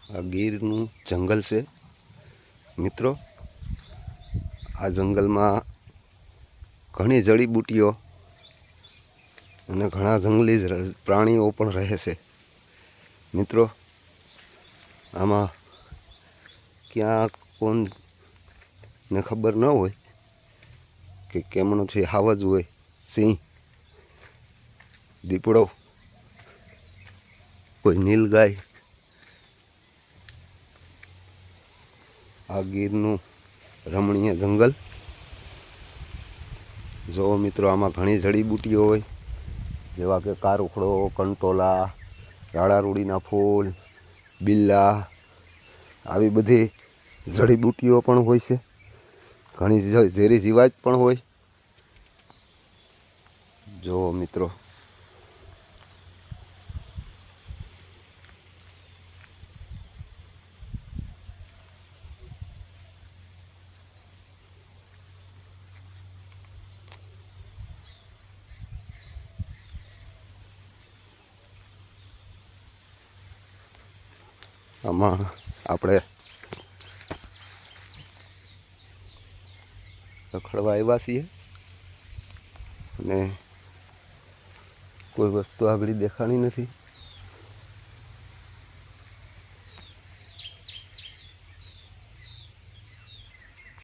આ ગીરનું જંગલ છે મિત્રો। આ જંગલમાં ઘણી જડીબૂટીઓ અને ઘણા જંગલી પ્રાણીઓ પણ રહે છે મિત્રો। આમાં ક્યાં કોને ખબર ન હોય કે કેમનો છે, હાવજ હોય, સિંહ, દીપડો, કોઈ નીલગાય। આ ગીરનું રમણીય જંગલ જો મિત્રો, આમાં ઘણી જડીબૂટીઓ હોય જેવા કે કારુખડો, કંટોલા, રાળારૂડીના ફૂલ, બિલ્લા, આવી બધી જડીબૂટીઓ પણ હોય છે। ઘણી ઝેરી જીવાત પણ હોય જો મિત્રો। આમાં આપણે રખડવા આવ્યા છીએ અને કોઈ વસ્તુ આગળ દેખાણી નથી।